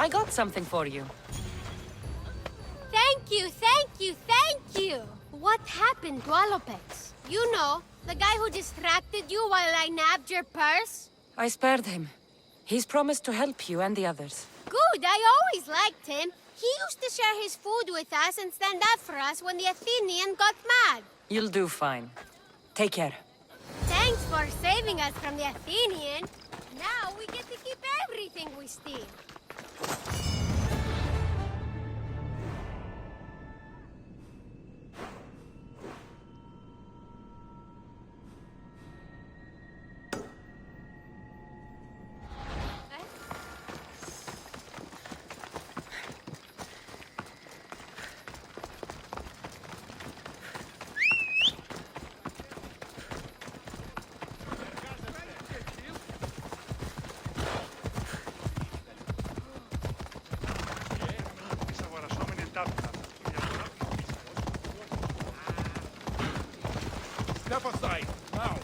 I got something for you. Thank you, thank you, thank you! What happened to Alopex? You know, the guy who distracted you while I nabbed your purse? I spared him. He's promised to help you and the others. Good, I always liked him. He used to share his food with us and stand up for us when the Athenian got mad. You'll do fine. Take care. Thanks for saving us from the Athenian. Now we get to keep everything we steal. Step aside, now!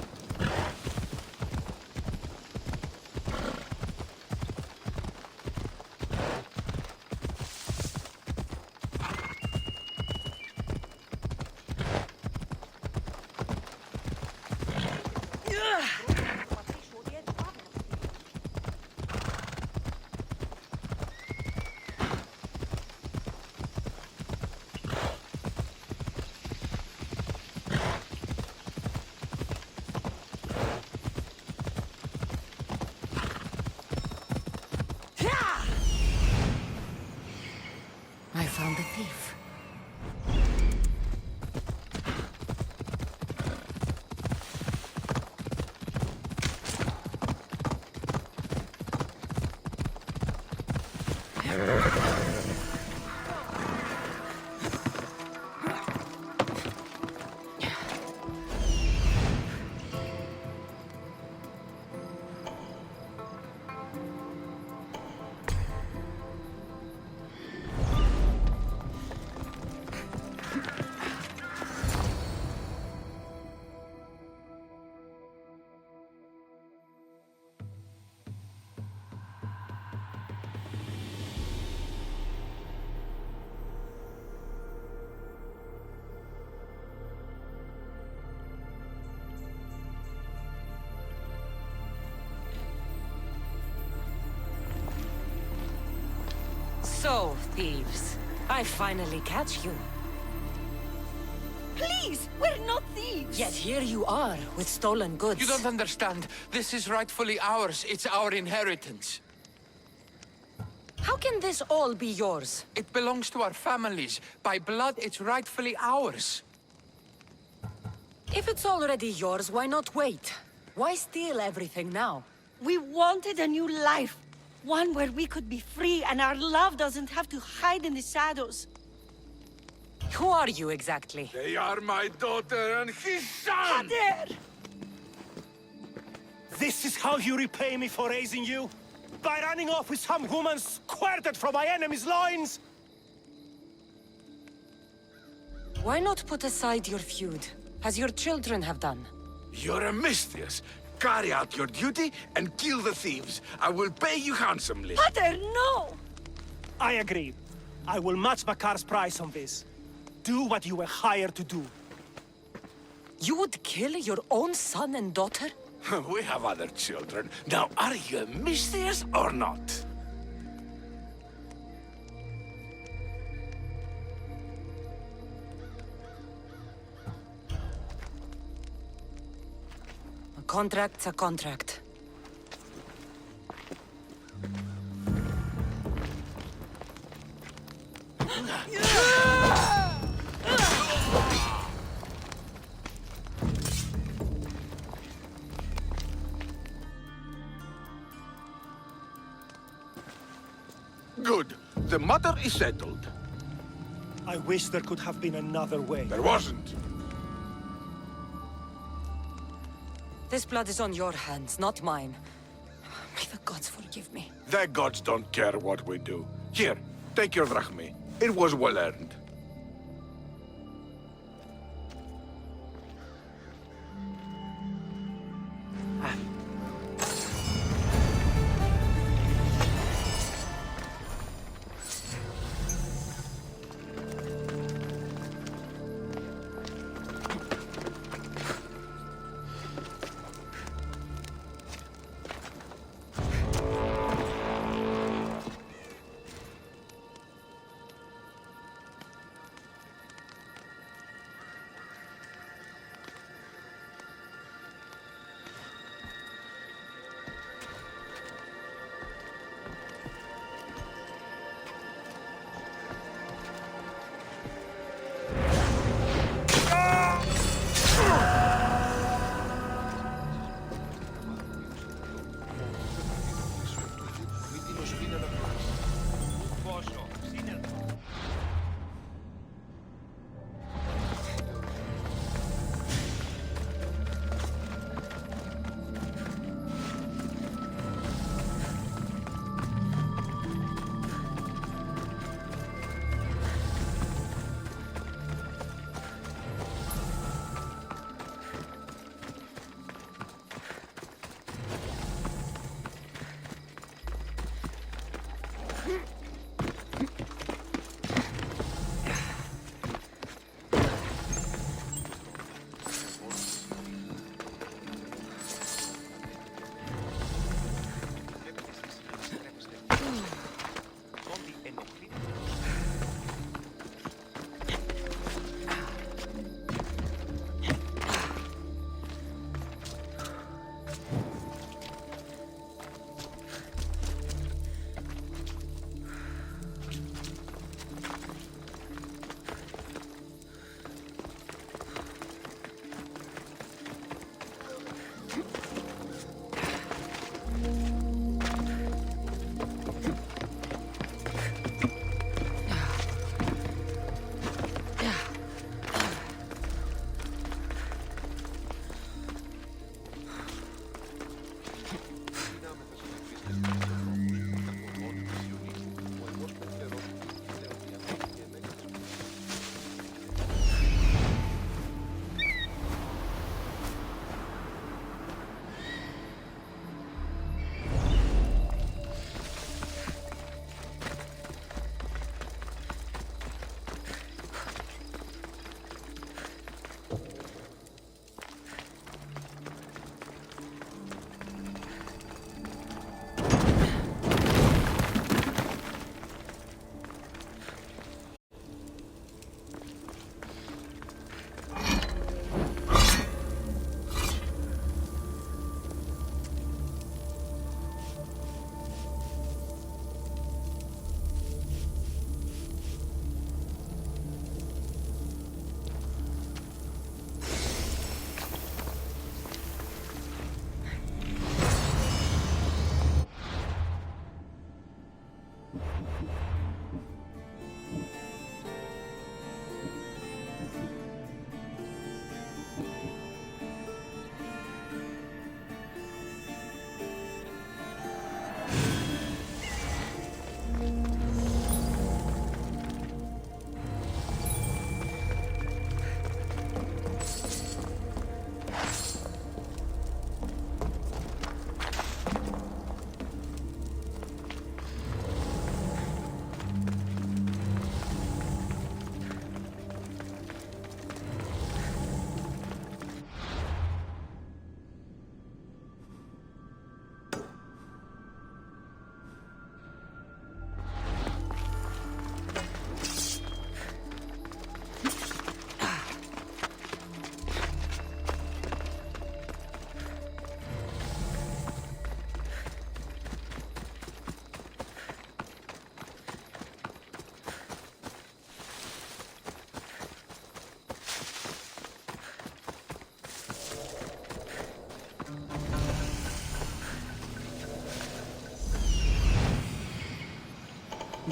I found the thief. So, thieves, I finally catch you. Please, we're not thieves! Yet here you are, with stolen goods. You don't understand. This is rightfully ours. It's our inheritance. How can this all be yours? It belongs to our families. By blood, it's rightfully ours. If it's already yours, why not wait? Why steal everything now? We wanted a new life. One where we could be free and our love doesn't have to hide in the shadows. Who are you exactly? They are my daughter and his son! Kader! This is how you repay me for raising you? By running off with some woman squirted from my enemy's loins? Why not put aside your feud, as your children have done? You're a mistress. Carry out your duty and kill the thieves. I will pay you handsomely. Kader, no! I agree. I will match Makar's price on this. Do what you were hired to do. You would kill your own son and daughter? We have other children. Now, are you a mistress or not? A contract's a contract. Good. The matter is settled. I wish there could have been another way. There wasn't. This blood is on your hands, not mine. May the gods forgive me. The gods don't care what we do. Here, take your drachmi. It was well earned.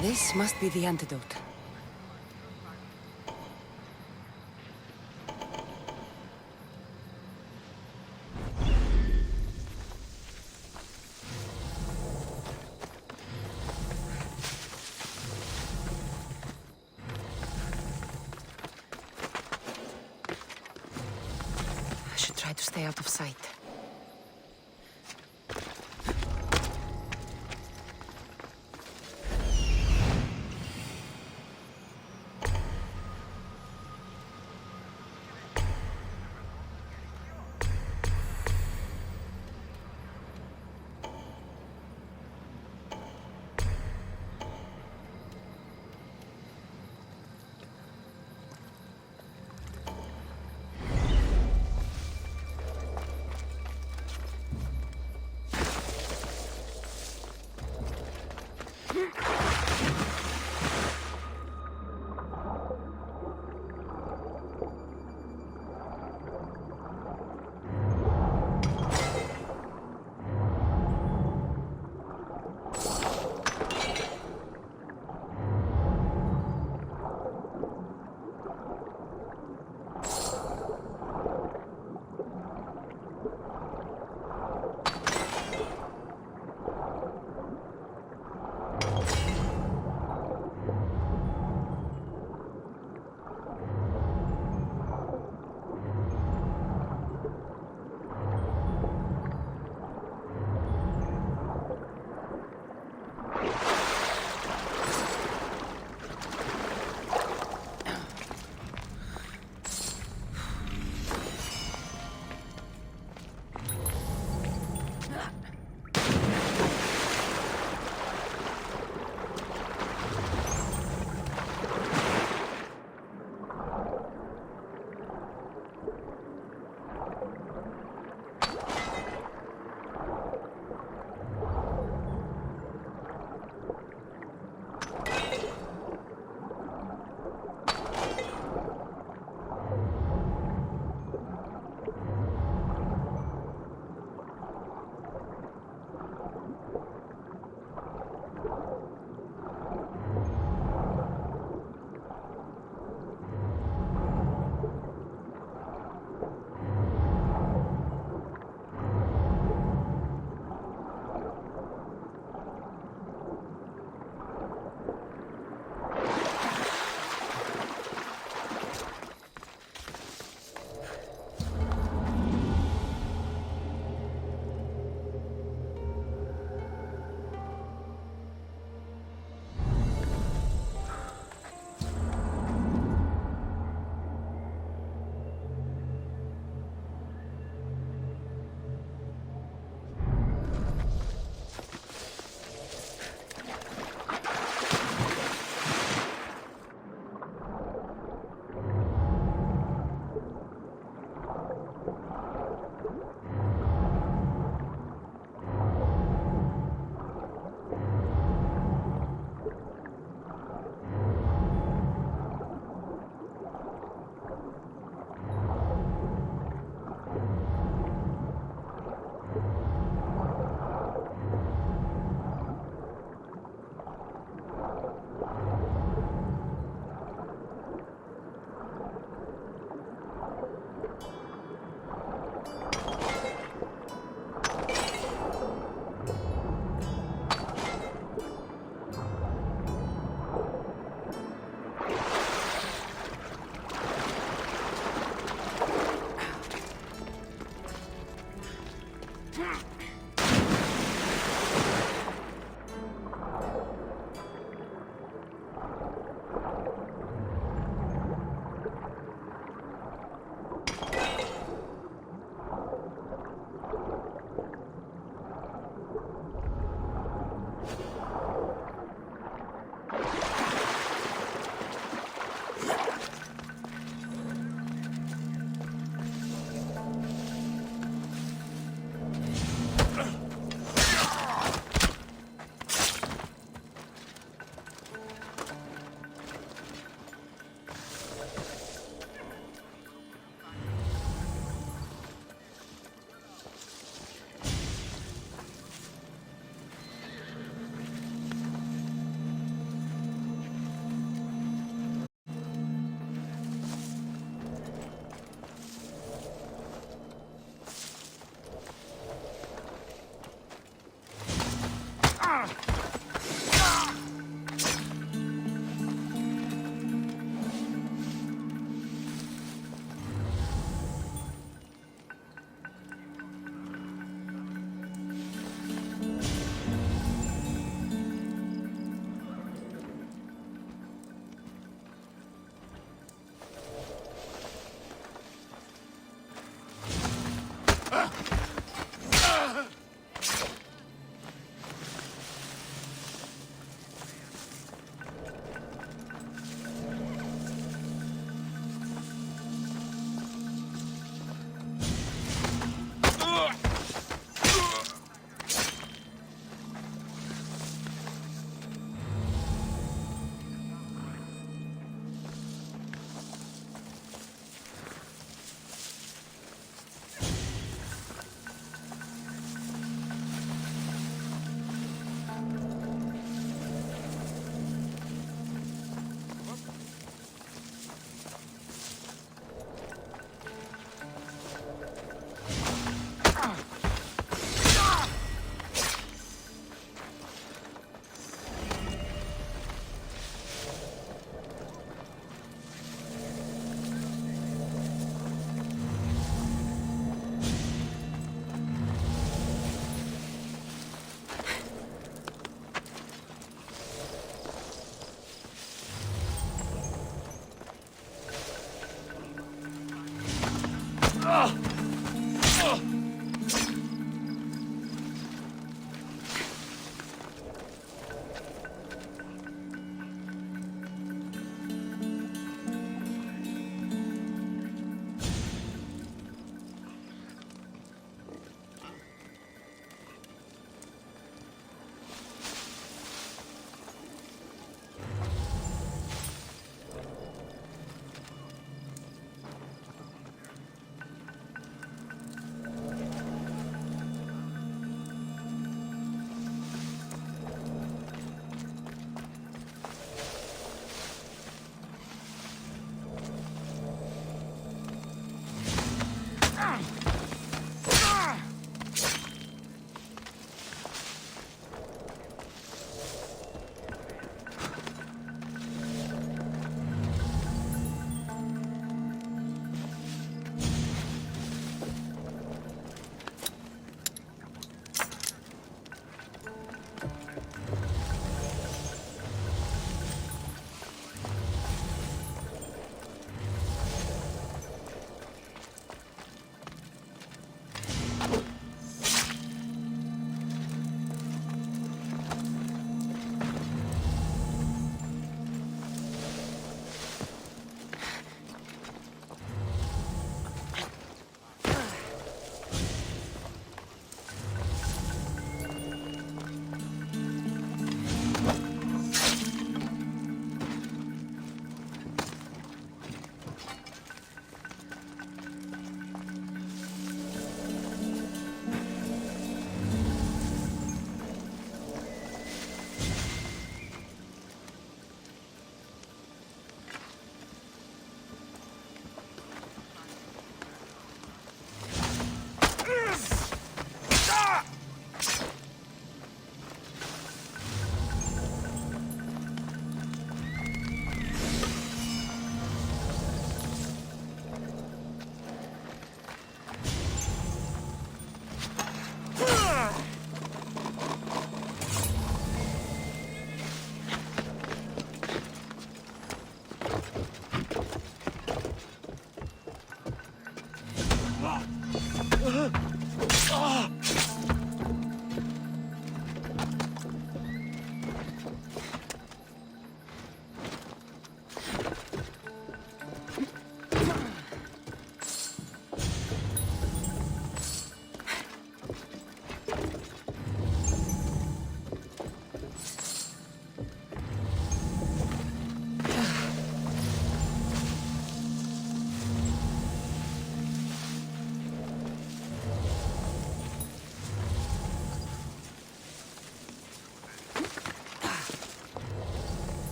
This must be the antidote. I should try to stay out of sight.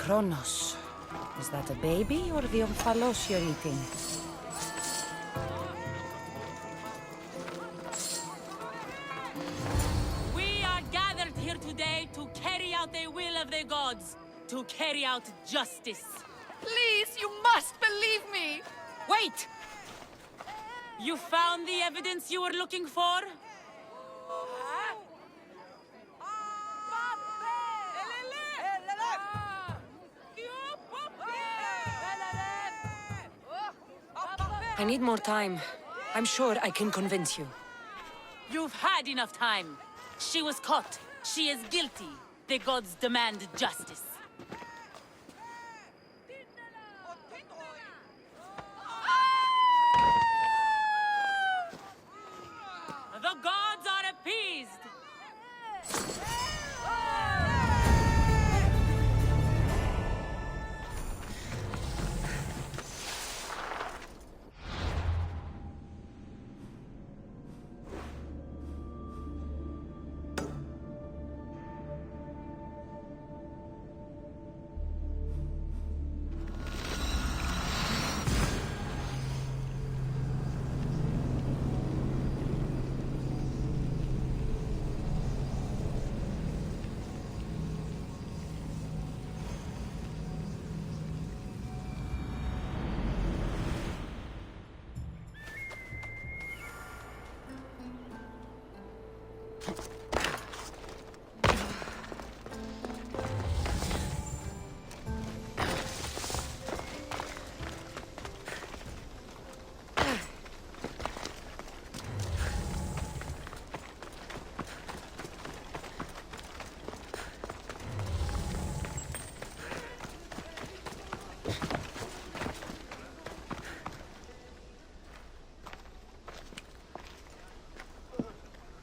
Kronos. Is that a baby or the omphalos you're eating? We are gathered here today to carry out the will of the gods, to carry out justice. Please, you must believe me! Wait! You found the evidence you were looking for? I need more time. I'm sure I can convince you. You've had enough time. She was caught. She is guilty. The gods demand justice. The gods are appeased.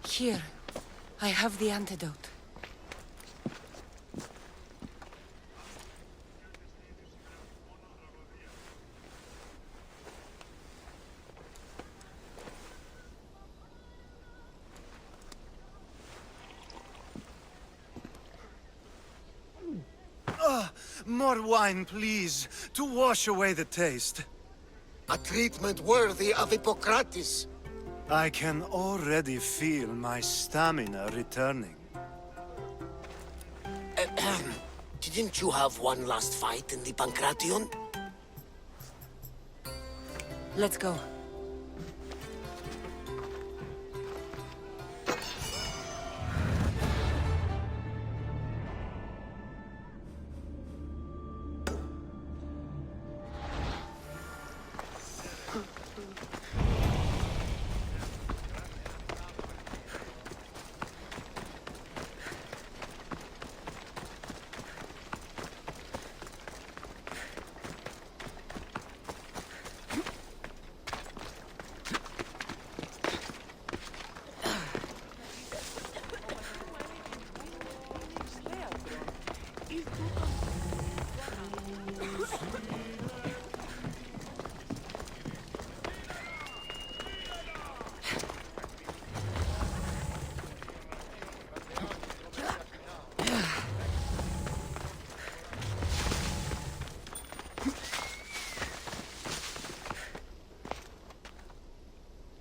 Here, I have the antidote. More wine, please, to wash away the taste. A treatment worthy of Hippocrates. I can already feel my stamina returning. Didn't you have one last fight in the Pancration? Let's go.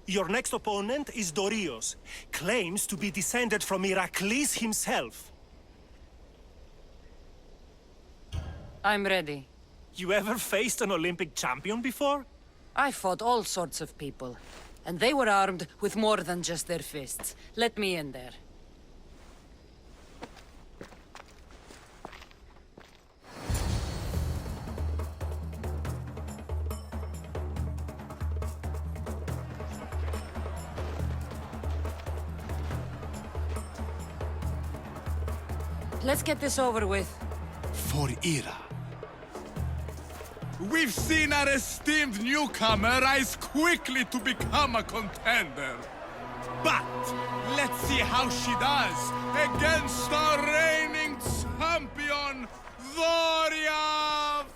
Your next opponent is Dorios. Claims to be descended from Heracles himself. I'm ready. You ever faced an Olympic champion before? I fought all sorts of people, and they were armed with more than just their fists. Let me in there. Let's get this over with. For Ira. We've seen our esteemed newcomer rise quickly to become a contender. But let's see how she does against our reigning champion, Dorios!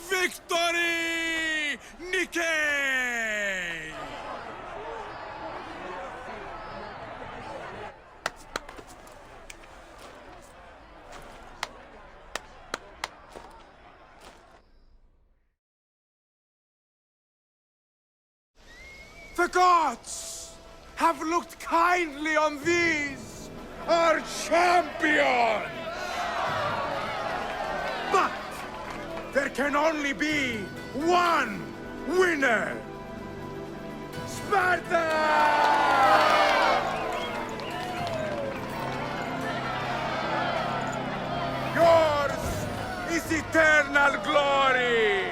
Victory! Nikkei! The gods have looked kindly on these, our champions! But there can only be one winner! Sparta! Yours is eternal glory!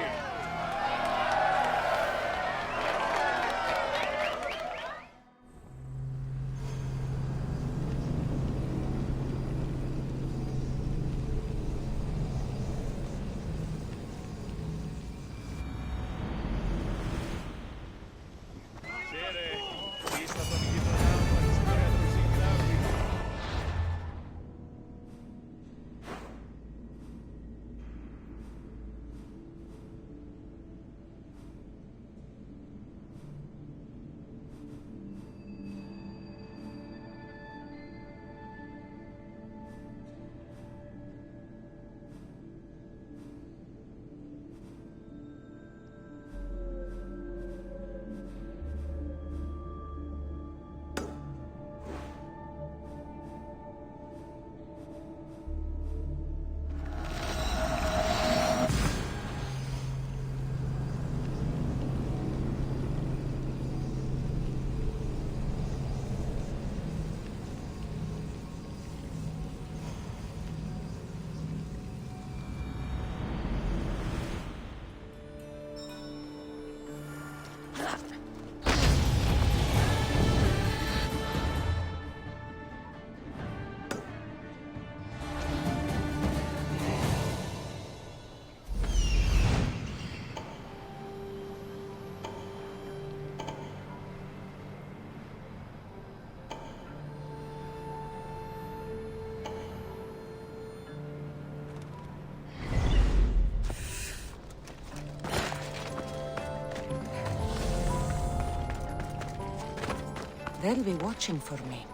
They'll be watching for me.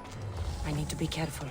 I need to be careful.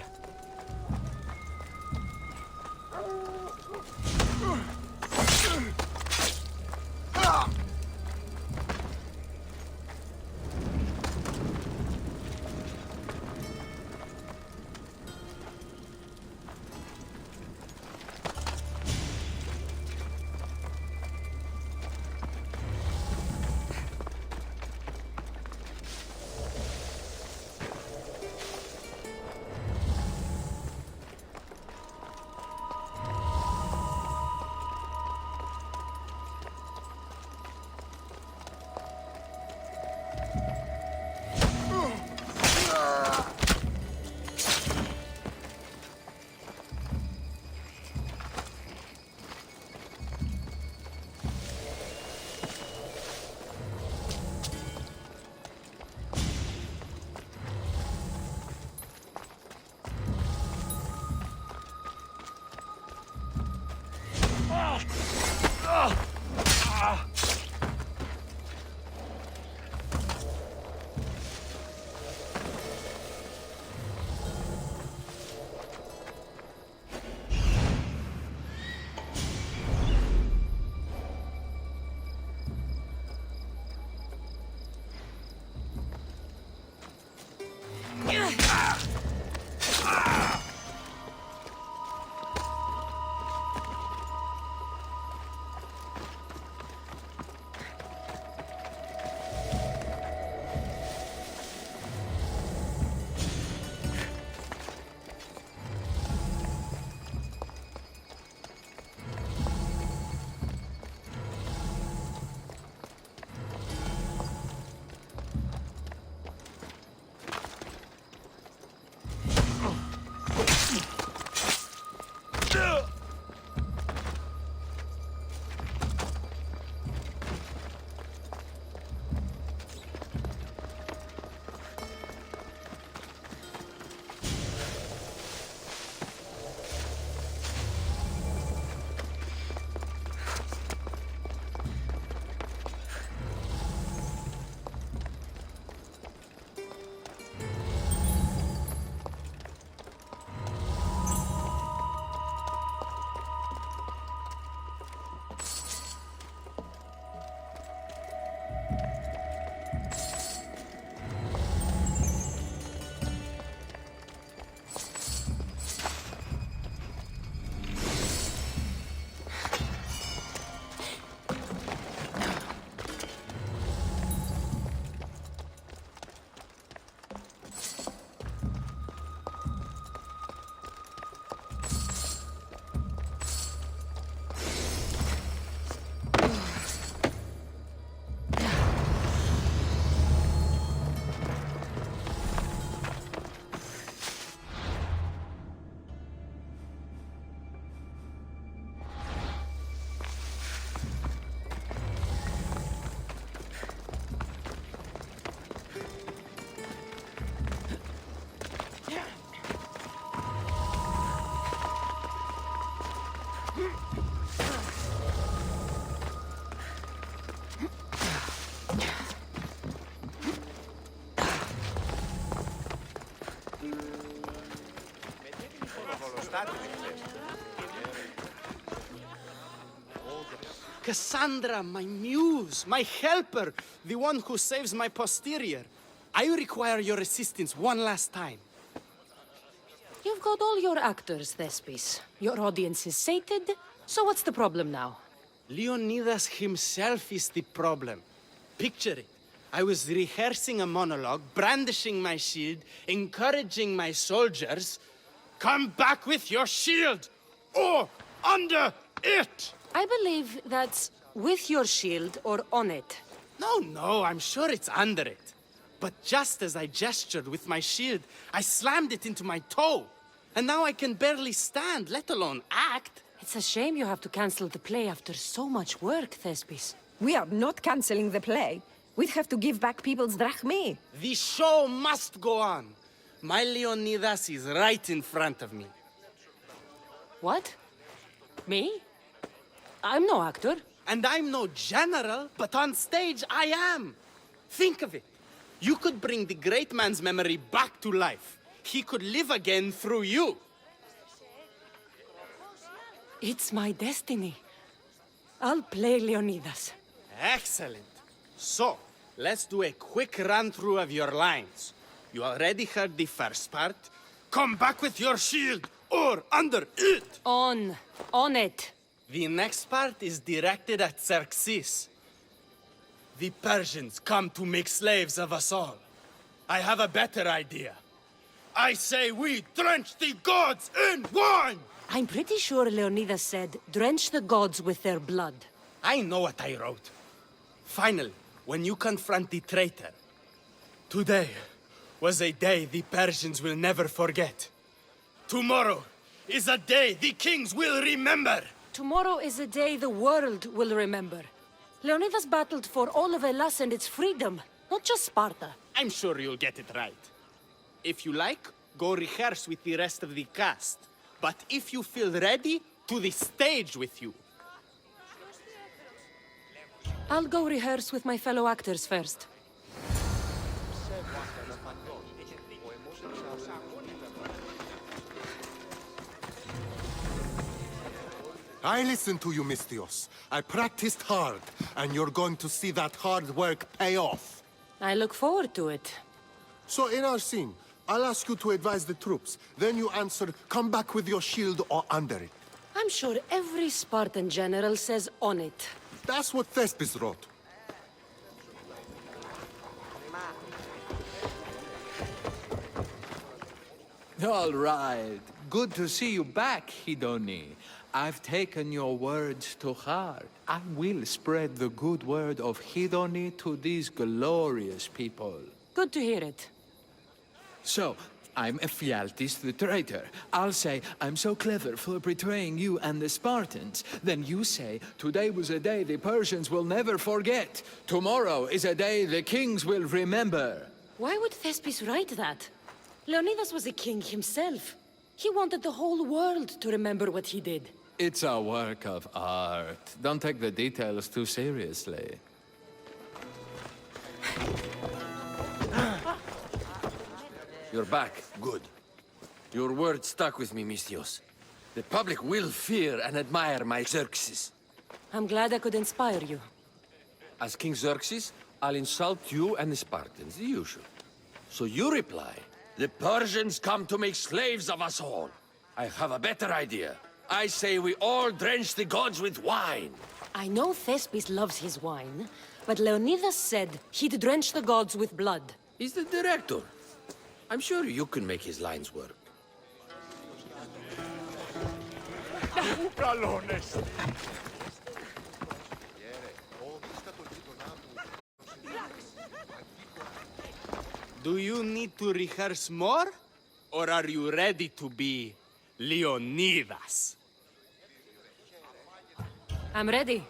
Cassandra, my muse, my helper, the one who saves my posterior. I require your assistance one last time. You've got all your actors, Thespis. Your audience is sated, so what's the problem now? Leonidas himself is the problem. Picture it. I was rehearsing a monologue, brandishing my shield, encouraging my soldiers. Come back with your shield, or under it! I believe that's with your shield or on it. No, I'm sure it's under it. But just as I gestured with my shield, I slammed it into my toe. And now I can barely stand, let alone act. It's a shame you have to cancel the play after so much work, Thespis. We are not canceling the play. We'd have to give back people's drachmae. The show must go on. My Leonidas is right in front of me. What? Me? I'm no actor. And I'm no general, but on stage I am. Think of it. You could bring the great man's memory back to life. He could live again through you. It's my destiny. I'll play Leonidas. Excellent. So, let's do a quick run-through of your lines. You already heard the first part. Come back with your shield, or under it! On it. The next part is directed at Xerxes. The Persians come to make slaves of us all. I have a better idea. I say we drench the gods in wine! I'm pretty sure Leonidas said, drench the gods with their blood. I know what I wrote. Finally, when you confront the traitor, today was a day the Persians will never forget. Tomorrow is a day the kings will remember. Tomorrow is a day the world will remember. Leonidas battled for all of Hellas and its freedom, not just Sparta. I'm sure you'll get it right. If you like, go rehearse with the rest of the cast. But if you feel ready, to the stage with you. I'll go rehearse with my fellow actors first. I listened to you, Misthios. I practiced hard, and you're going to see that hard work pay off. I look forward to it. So in our scene, I'll ask you to advise the troops. Then you answer, come back with your shield or under it. I'm sure every Spartan general says on it. That's what Thespis wrote. All right. Good to see you back, Hidoni. I've taken your words to heart. I will spread the good word of Hidoni to these glorious people. Good to hear it. So, I'm Ephialtes the traitor. I'll say, I'm so clever for betraying you and the Spartans. Then you say, today was a day the Persians will never forget. Tomorrow is a day the kings will remember. Why would Thespis write that? Leonidas was a king himself. He wanted the whole world to remember what he did. It's a work of art. Don't take the details too seriously. You're back. Good. Your word stuck with me, Misthios. The public will fear and admire my Xerxes. I'm glad I could inspire you. As King Xerxes, I'll insult you and the Spartans, the usual. So you reply, the Persians come to make slaves of us all. I have a better idea. I say we all drench the gods with wine. I know Thespis loves his wine, but Leonidas said he'd drench the gods with blood. He's the director. I'm sure you can make his lines work. Do you need to rehearse more? Or are you ready to be Leonidas? I'm ready.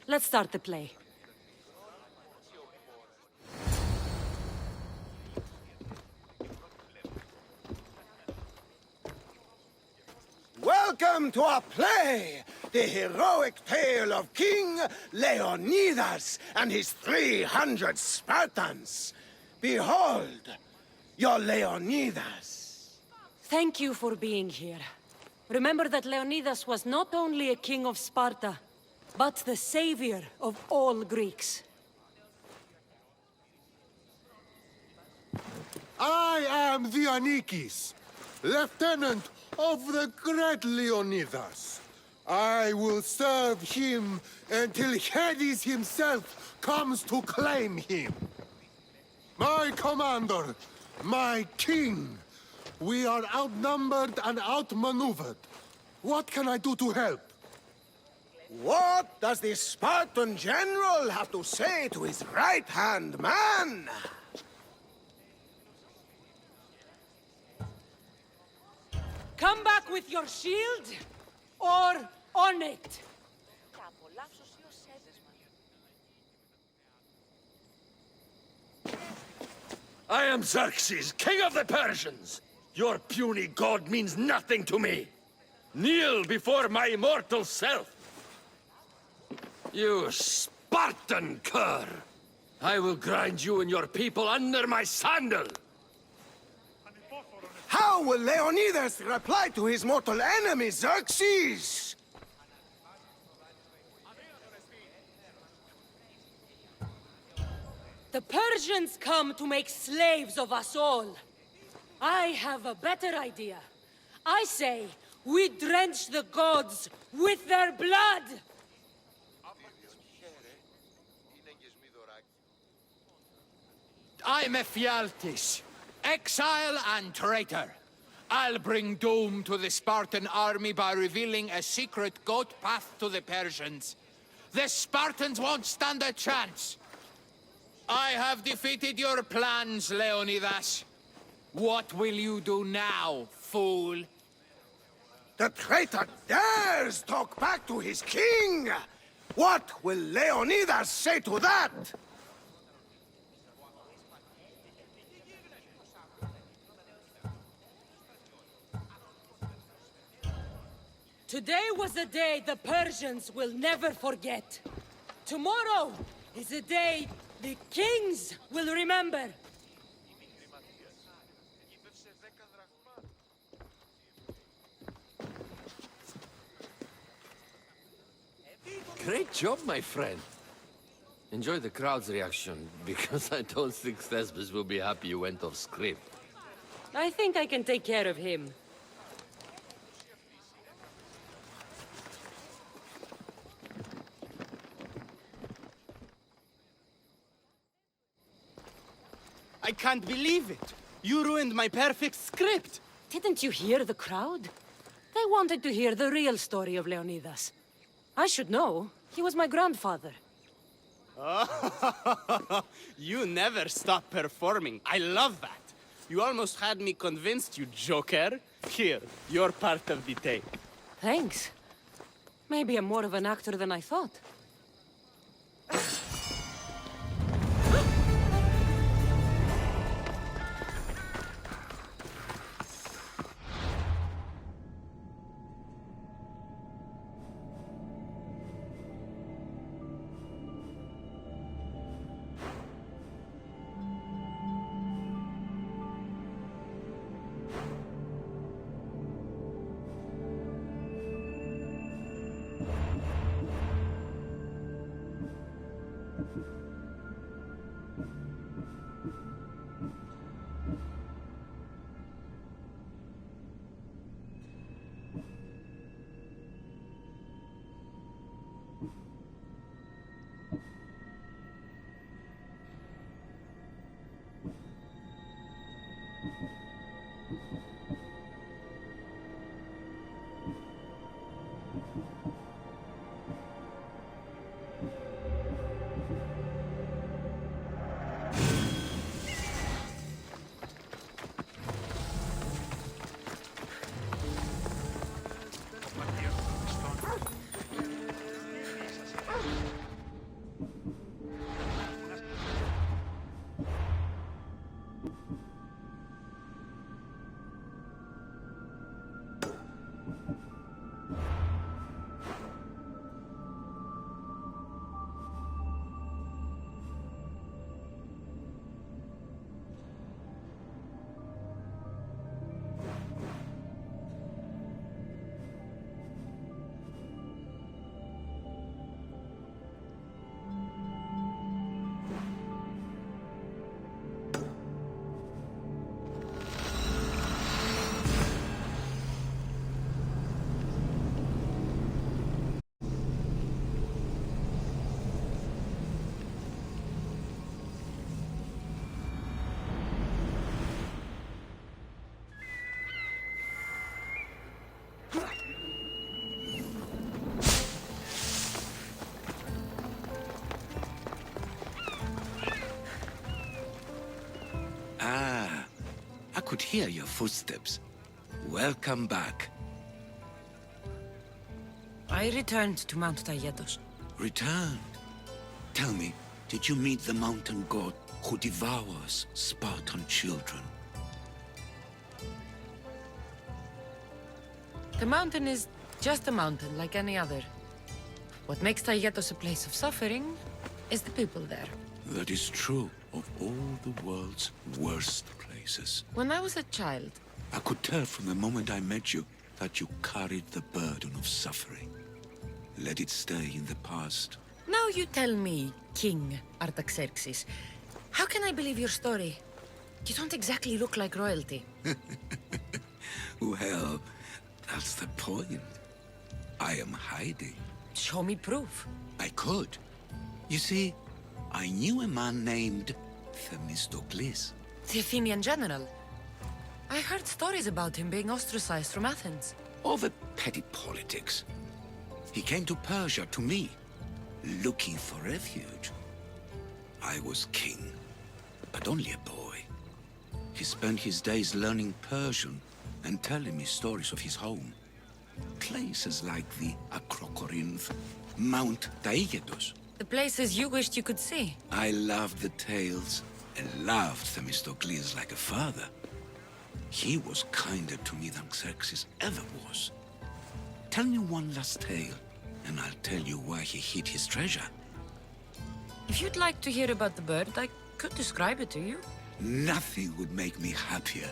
Let's start the play. Welcome to our play, the heroic tale of King Leonidas and his 300 Spartans. Behold, your Leonidas. Thank you for being here. remember that Leonidas was not only a king of Sparta, but the savior of all Greeks. I am Dionysus, lieutenant of the great Leonidas. I will serve him until Hades himself comes to claim him. My commander, my king, we are outnumbered and outmaneuvered. What can I do to help? What does the Spartan general have to say to his right-hand man? Come back with your shield, or on it. I am Xerxes, king of the Persians. Your puny god means nothing to me. Kneel before my immortal self. You Spartan cur! I will grind you and your people under my sandal! How will Leonidas reply to his mortal enemy, Xerxes? The Persians come to make slaves of us all. I have a better idea. I say, we drench the gods with their blood! I'm Ephialtes, exile and traitor. I'll bring doom to the Spartan army by revealing a secret goat path to the Persians. The Spartans won't stand a chance. I have defeated your plans, Leonidas. What will you do now, fool? The traitor dares talk back to his king! What will Leonidas say to that? Today was a day the Persians will never forget. Tomorrow is a day the kings will remember. Great job, my friend. Enjoy the crowd's reaction, because I don't think Thesbus will be happy you went off script. I think I can take care of him. I can't believe it! You ruined my perfect script! Didn't you hear the crowd? They wanted to hear the real story of Leonidas. I should know. He was my grandfather. You never stop performing. I love that. You almost had me convinced, you joker. Here, you're part of the tape. Thanks. Maybe I'm more of an actor than I thought. could hear your footsteps. Welcome back. I returned to Mount Taygetos. Returned? Tell me, did you meet the mountain god who devours Spartan children? The mountain is just a mountain like any other. What makes Taygetos a place of suffering is the people there. That is true of all the world's worst places. When I was a child, I could tell from the moment I met you that you carried the burden of suffering. Let it stay in the past. now you tell me, King Artaxerxes, how can I believe your story? You don't exactly look like royalty. Well, that's the point. I am hiding. Show me proof. I could. You see, I knew a man named Themistocles. The Athenian general. I heard stories about him being ostracized from Athens. Over petty politics. He came to Persia to me, looking for refuge. I was king, but only a boy. He spent his days learning Persian and telling me stories of his home. Places like the Acrocorinth, Mount Taygetos. The places you wished you could see. I loved the tales and loved Themistocles like a father. He was kinder to me than Xerxes ever was. Tell me one last tale, and I'll tell you where he hid his treasure. If you'd like to hear about the bird, I could describe it to you. Nothing would make me happier.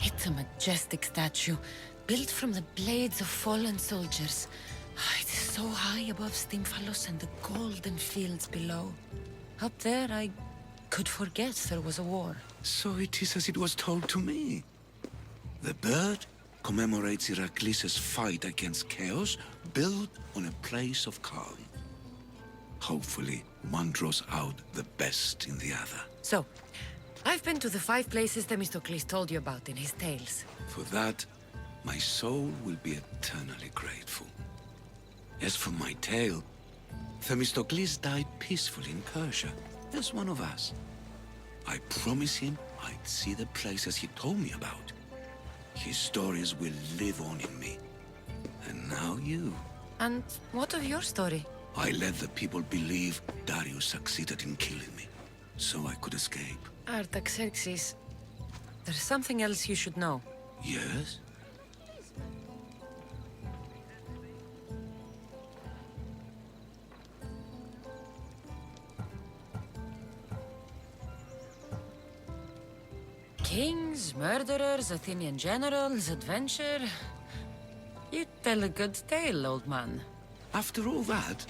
It's a majestic statue, built from the blades of fallen soldiers. It is so high above Stymphalos and the golden fields below. Up there, I could forget there was a war. So it is as it was told to me. The bird commemorates Heracles' fight against chaos, built on a place of calm. Hopefully, one draws out the best in the other. So, I've been to the 5 places Themistocles told you about in his tales. For that, my soul will be eternally grateful. As for my tale, Themistocles died peacefully in Persia, as one of us. I promise him I'd see the places he told me about. His stories will live on in me. And now you. And what of your story? I let the people believe Darius succeeded in killing me, so I could escape. Artaxerxes, there's something else you should know. Yes? Kings, murderers, Athenian generals, adventure. You tell a good tale, old man. After all that,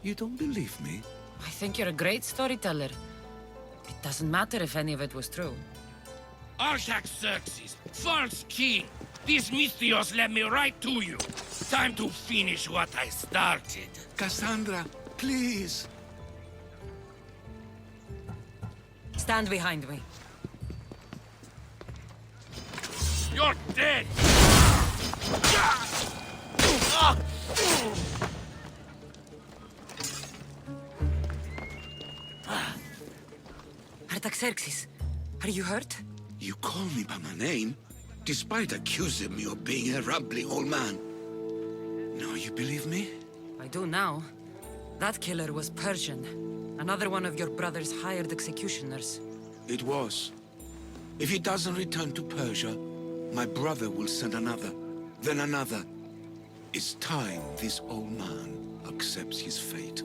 you don't believe me? I think you're a great storyteller. It doesn't matter if any of it was true. Artaxerxes, false king! These Misthios led me right to you. Time to finish what I started. Cassandra, please! Stand behind me. You're dead! Artaxerxes, are you hurt? You call me by my name, despite accusing me of being a rambling old man. Now you believe me? I do now. That killer was Persian. Another one of your brother's hired executioners. It was. If he doesn't return to Persia, my brother will send another, then another. It's time this old man accepts his fate.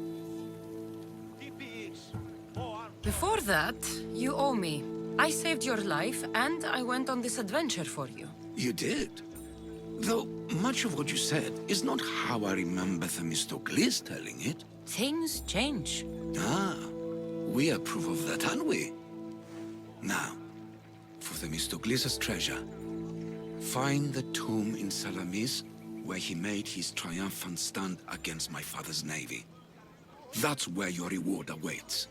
Before that, you owe me. I saved your life, and I went on this adventure for you. You did? Though much of what you said is not how I remember Themistocles telling it. Things change. Ah, we approve of that, aren't we? Now, for Themistocles' treasure, find the tomb in Salamis where he made his triumphant stand against my father's navy. That's where your reward awaits.